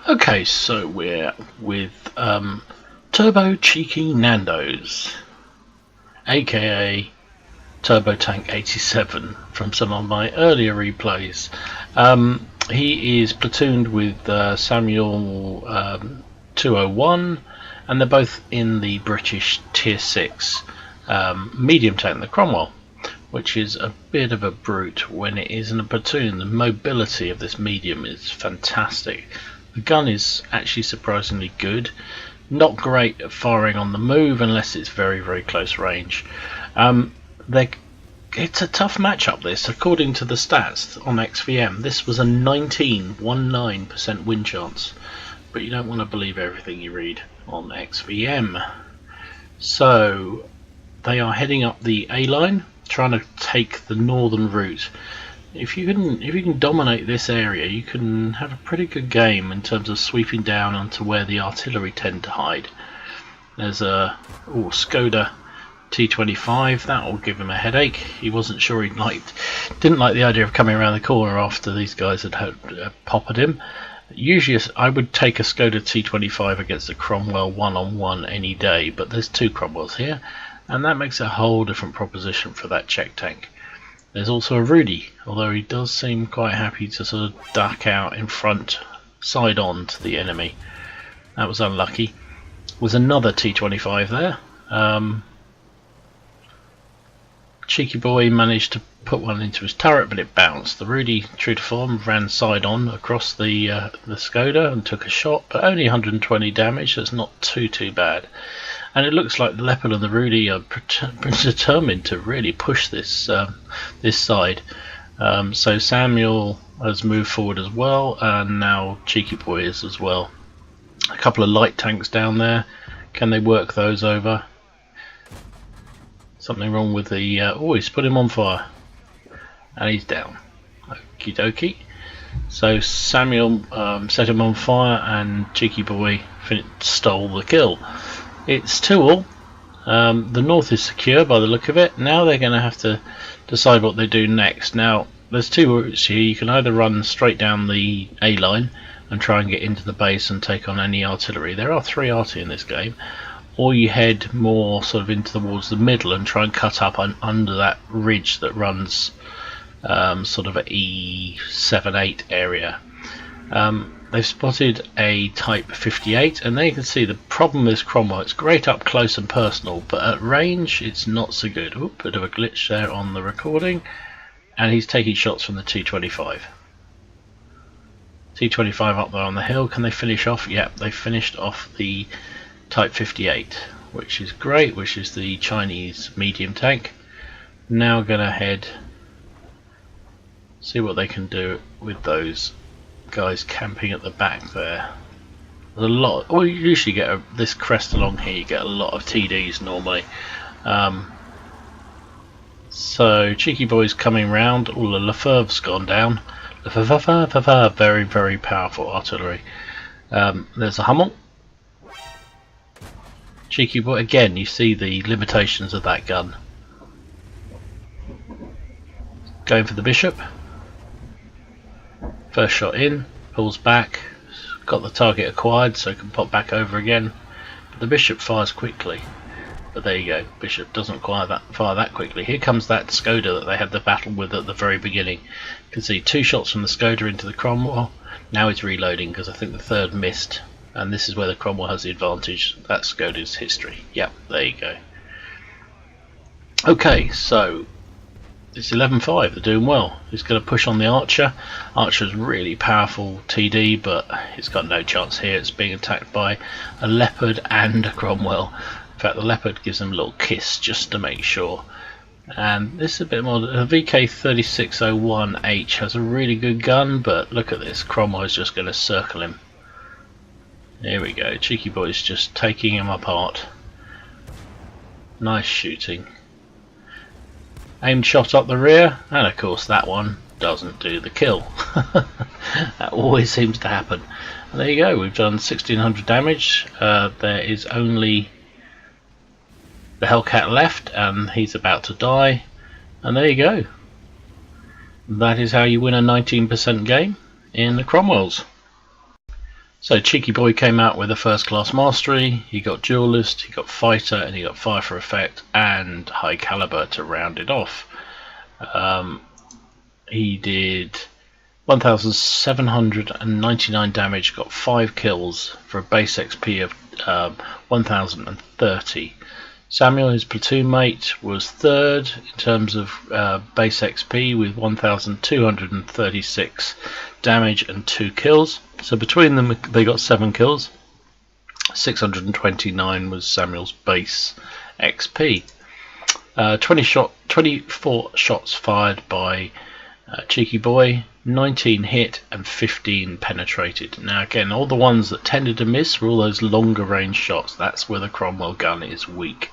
Okay, so we're with Turbo Cheeky Nando's, aka Turbo Tank 87 from some of my earlier replays. He is platooned with Samuel 201, and they're both in the British Tier 6 medium tank, the Cromwell, which is a bit of a brute when it is in a platoon. The mobility of this medium is fantastic. The gun is actually surprisingly good. Not great at firing on the move unless it's very, very close range. It's a tough matchup, this. According to the stats on XVM, this was a 19% win chance. But you don't want to believe everything you read on XVM. So they are heading up the A line, trying to take the northern route. If you can dominate this area, you can have a pretty good game in terms of sweeping down onto where the artillery tend to hide. There's a Skoda T25. That will give him a headache. He wasn't sure didn't like the idea of coming around the corner after these guys had poppered him. Usually I would take a Skoda T25 against a Cromwell one-on-one any day, but there's two Cromwells here, and that makes a whole different proposition for that Czech tank. There's also a Rudy, although he does seem quite happy to sort of duck out in front, side on to the enemy. That was unlucky. Was another T25 there. Cheeky boy managed to put one into his turret, but it bounced. The Rudy, true to form, ran side on across the Skoda and took a shot, but only 120 damage. So it's not too bad. And it looks like the Leopard and the Rudy are determined to really push this this side. So Samuel has moved forward as well, and now Cheeky Boy is as well. A couple of light tanks down there. Can they work those over? Something wrong with the... he's put him on fire. And he's down. Okie dokie. So Samuel set him on fire, and Cheeky Boy stole the kill. It's 2-all. The north is secure by the look of it. Now they're going to have to decide what they do next. Now there's two routes here. You can either run straight down the A line and try and get into the base and take on any artillery. There are 3 arty in this game. Or you head more sort of into towards the middle and try and cut up under that ridge that runs sort of at E7-8 area. They've spotted a Type 58, and there you can see the problem with Cromwell. It's great up close and personal, but at range it's not so good. Oop, bit of a glitch there on the recording, and he's taking shots from the T25. T25 up there on the hill. Can they finish off? Yep, they finished off the Type 58, which is great, which is the Chinese medium tank. Now gonna head, see what they can do with those guys camping at the back there. There's a lot. Well, you usually get this crest along here, you get a lot of TDs normally. So Cheeky Boy's coming round. All the Lefebvre's gone down. Lefebvre, very, very powerful artillery. There's a Hummel. Cheeky Boy, again, you see the limitations of that gun. Going for the Bishop. First shot in, pulls back, got the target acquired so can pop back over again. But the Bishop fires quickly. But there you go, Bishop doesn't fire that quickly. Here comes that Skoda that they had the battle with at the very beginning. You can see 2 shots from the Skoda into the Cromwell. Now he's reloading because I think the third missed. And this is where the Cromwell has the advantage. That's Skoda's history. Yep, there you go. Okay, so it's 11-5, they're doing well. He's going to push on the Archer. Archer's really powerful TD, but it's got no chance here. It's being attacked by a Leopard and a Cromwell. In fact, the Leopard gives them a little kiss just to make sure. And this is a bit more... The VK3601H has a really good gun, but look at this. Cromwell's just going to circle him. Here we go. Cheeky Boy's just taking him apart. Nice shooting. Aimed shot up the rear, and of course that one doesn't do the kill. That always seems to happen. And there you go, we've done 1600 damage. There is only the Hellcat left, and he's about to die. And there you go. That is how you win a 19% game in the Cromwells. So Cheeky Boy came out with a first class mastery. He got duelist, he got fighter, and he got fire for effect and high caliber to round it off. He did 1,799 damage, got 5 kills for a base XP of 1,030. Samuel, his platoon mate, was third in terms of base XP with 1,236 damage and 2 kills. So between them they got 7 kills. 629 was Samuel's base XP. 24 shots fired by Cheeky Boy, 19 hit and 15 penetrated. Now again, all the ones that tended to miss were all those longer range shots. That's where the Cromwell gun is weak.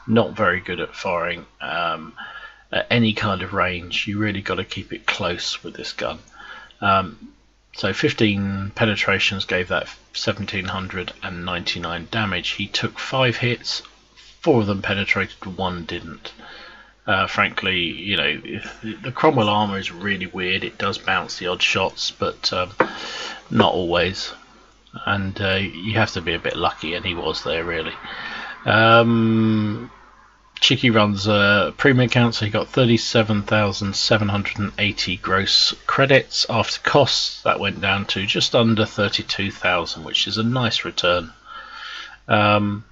Not very good at firing at any kind of range. You really got to keep it close with this gun. So 15 penetrations gave that 1,799 damage. He took 5 hits, 4 of them penetrated, 1 didn't. Frankly, you know, the Cromwell armor is really weird. It does bounce the odd shots, but not always. And you have to be a bit lucky, and he was there really. Cheeky runs a premium account, so he got 37,780 gross credits after costs. That went down to just under 32,000, which is a nice return. It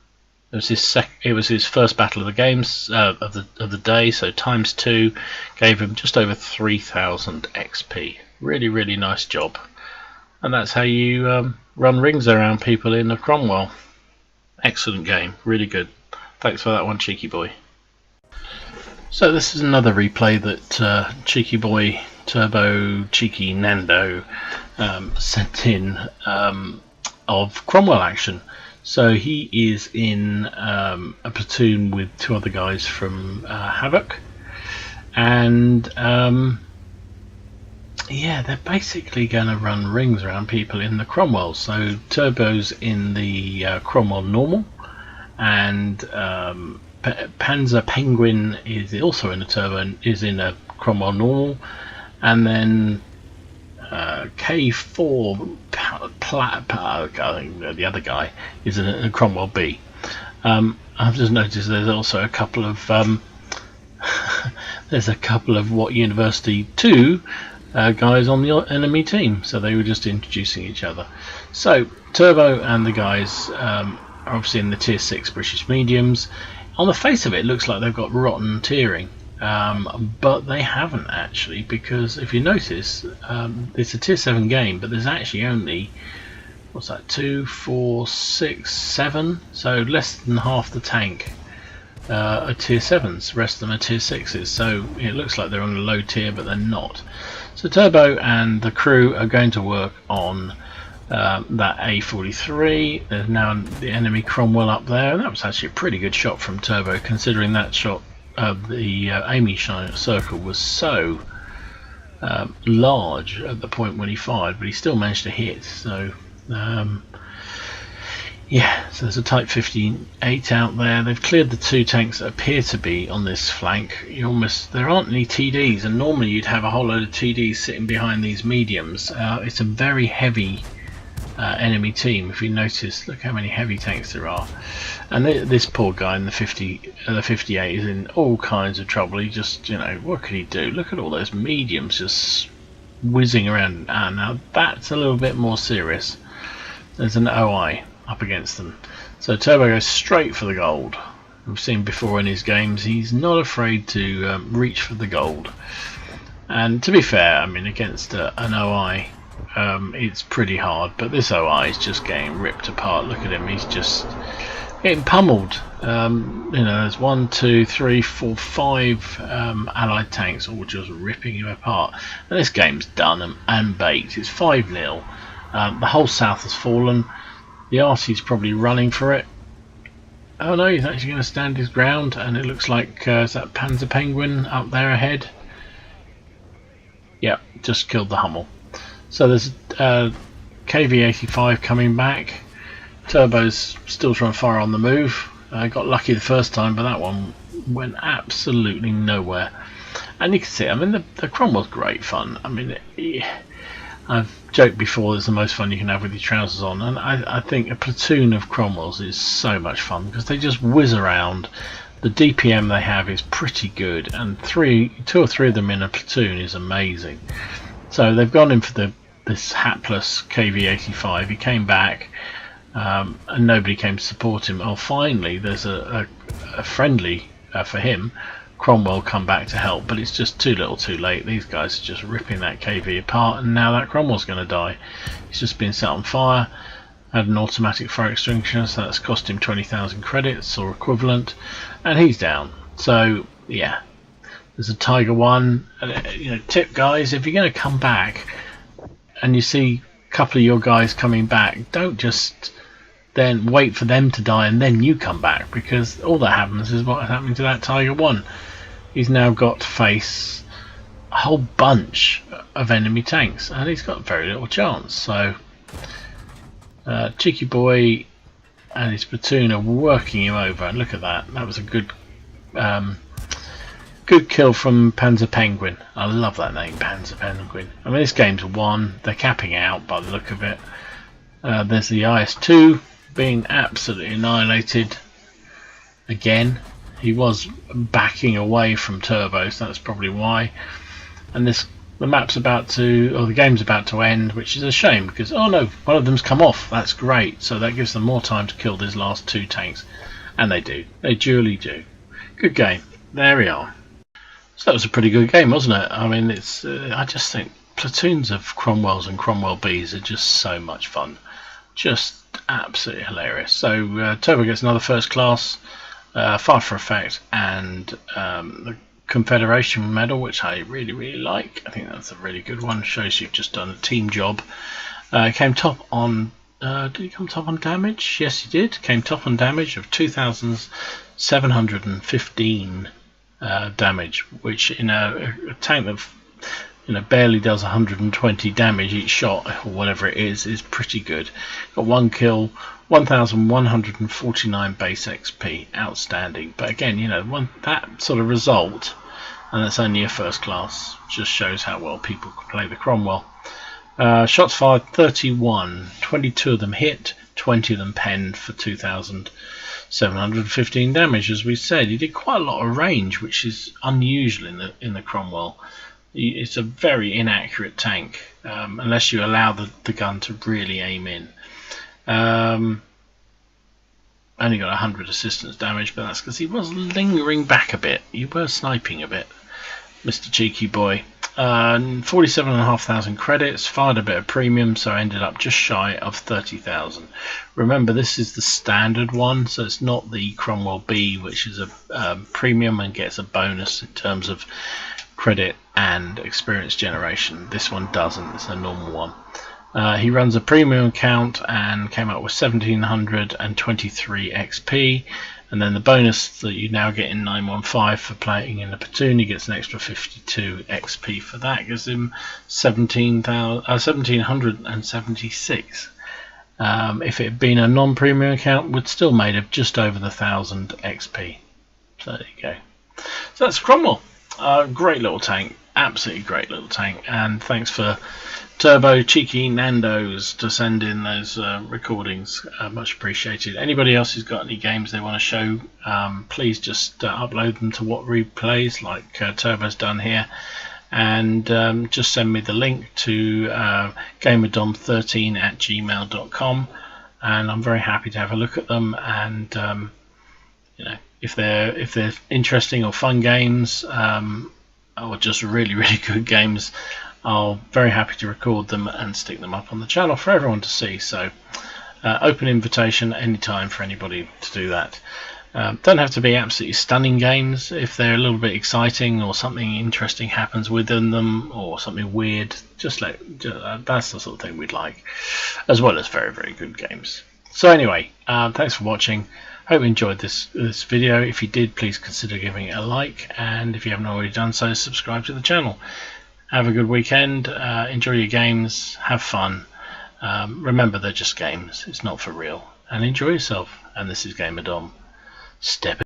was his first battle of the games of the day, so times 2 gave him just over 3,000 XP. Really nice job. And that's how you run rings around people in a Cromwell. Excellent game, really good. Thanks for that one, Cheeky Boy. So this is another replay that Cheeky Boy, Turbo, Cheeky Nando sent in of Cromwell action. So he is in a platoon with 2 other guys from Havoc, and yeah, they're basically going to run rings around people in the Cromwell. So Turbo's in the Cromwell normal, and Panzer Penguin is also in a Turbo and is in a Cromwell normal, and then K4 the other guy is in a Cromwell B. I've just noticed there's also a couple of there's a couple of WOT University 2 guys on the enemy team, so they were just introducing each other. So Turbo and the guys are obviously in the tier 6 British mediums. On the face of it, it looks like they've got rotten tiering, but they haven't actually, because if you notice, it's a tier 7 game, but there's actually only, what's that, 2, 4, 6, 7, so less than half the tank are tier 7s, the rest of them are tier 6s, so it looks like they're on a low tier, but they're not. So Turbo and the crew are going to work on that A43. There's now the enemy Cromwell up there, and that was actually a pretty good shot from Turbo, considering that shot the aiming circle was so large at the point when he fired, but he still managed to hit. So yeah, so there's a Type 58 out there. They've cleared the 2 tanks that appear to be on this flank. There aren't any TDs, and normally you'd have a whole load of TDs sitting behind these mediums. It's a very heavy enemy team. If you notice, look how many heavy tanks there are, and this poor guy in the 58 is in all kinds of trouble. He just, you know, what could he do? Look at all those mediums just whizzing around. Now that's a little bit more serious. There's an OI up against them, so Turbo goes straight for the gold. We've seen before in his games, he's not afraid to reach for the gold. And to be fair, I mean, against an OI, it's pretty hard, but this OI is just getting ripped apart. Look at him, he's just getting pummeled. You know, there's 1, 2, 3, 4, 5 allied tanks all just ripping him apart, and this game's done and baked. It's 5-0. The whole south has fallen. The RC's probably running for it. Oh no, he's actually going to stand his ground, and it looks like is that Panzer Penguin up there ahead? Yeah, just killed the Hummel. So there's KV-85 coming back. Turbo's still trying to fire on the move. Got lucky the first time, but that one went absolutely nowhere. And you can see, I mean, the Cromwell's great fun. I mean, I've joked before, it's the most fun you can have with your trousers on, and I think a platoon of Cromwells is so much fun because they just whiz around. The DPM they have is pretty good, and 2 or 3 of them in a platoon is amazing. So they've gone in for this hapless KV-85. He came back, and nobody came to support him. Oh, finally, there's a friendly for him. Cromwell come back to help, but it's just too little too late. These guys are just ripping that KV apart, and now that Cromwell's going to die. He's just been set on fire, had an automatic fire extinguisher, so that's cost him 20,000 credits or equivalent, and he's down. So yeah, there's a Tiger 1. Tip guys, if you're going to come back and you see a couple of your guys coming back, don't just then wait for them to die and then you come back, because all that happens is what's happening to that Tiger 1. He's now got to face a whole bunch of enemy tanks and he's got very little chance. So Cheeky Boy and his platoon are working him over, and look at that. That was a good kill from Panzer Penguin. I love that name, Panzer Penguin. I mean, this game's won. They're capping out by the look of it. There's the IS-2 being absolutely annihilated again. He was backing away from turbos, so that's probably why. And the map's about to, or the game's about to end, which is a shame because, oh no, one of them's come off. That's great. So that gives them more time to kill these last 2 tanks, and they do. They duly do. Good game. There we are. So that was a pretty good game, wasn't it? I mean, it's. I just think platoons of Cromwells and Cromwell Bs are just so much fun. Just absolutely hilarious. So Turbo gets another first class, fire for effect, and the Confederation medal, which I really like. I think that's a really good one. Shows you've just done a team job. Came top on. Did he come top on damage? Yes, he did. Came top on damage of 2,715 damage, which in a tank that barely does 120 damage each shot or whatever it is pretty good. Got 1 kill, 1,149 base XP, outstanding. But again, that sort of result, and that's only a first class, just shows how well people can play the Cromwell. Shots fired 31, 22 of them hit, 20 of them penned for 2,715 damage. As we said, he did quite a lot of range, which is unusual in the Cromwell. It's a very inaccurate tank, unless you allow the gun to really aim in. Only got 100 assistance damage, but that's because he was lingering back a bit. You were sniping a bit, Mr. Cheeky Boy. 47,500 credits, fired a bit of premium, so I ended up just shy of 30,000. Remember, this is the standard one, so it's not the Cromwell B, which is a premium and gets a bonus in terms of credit and experience generation. This one doesn't, it's a normal one. He runs a premium account and came up with 1,723 XP, and then the bonus that you now get in 915 for playing in a platoon, he gets an extra 52 XP for that. Gives him 1,776. If it had been a non-premium account, would still made of just over the 1,000 XP. So there you go. So that's Cromwell. Great little tank, absolutely great little tank, and thanks for Turbo, Cheeky, Nando's to send in those recordings. Much appreciated. Anybody else who's got any games they want to show, please just upload them to WOT Replays like Turbo's done here, and just send me the link to gamerdom13@gmail.com, and I'm very happy to have a look at them. And if they're interesting or fun games, or just really good games, I'm very happy to record them and stick them up on the channel for everyone to see. So open invitation anytime for anybody to do that. Don't have to be absolutely stunning games. If they're a little bit exciting or something interesting happens within them or something weird, that's the sort of thing we'd like, as well as very good games. So anyway, thanks for watching. Hope you enjoyed this video. If you did, please consider giving it a like, and if you haven't already done so, subscribe to the channel. Have a good weekend, enjoy your games, have fun. Remember, they're just games, it's not for real. And enjoy yourself. And this is GamerDom. Step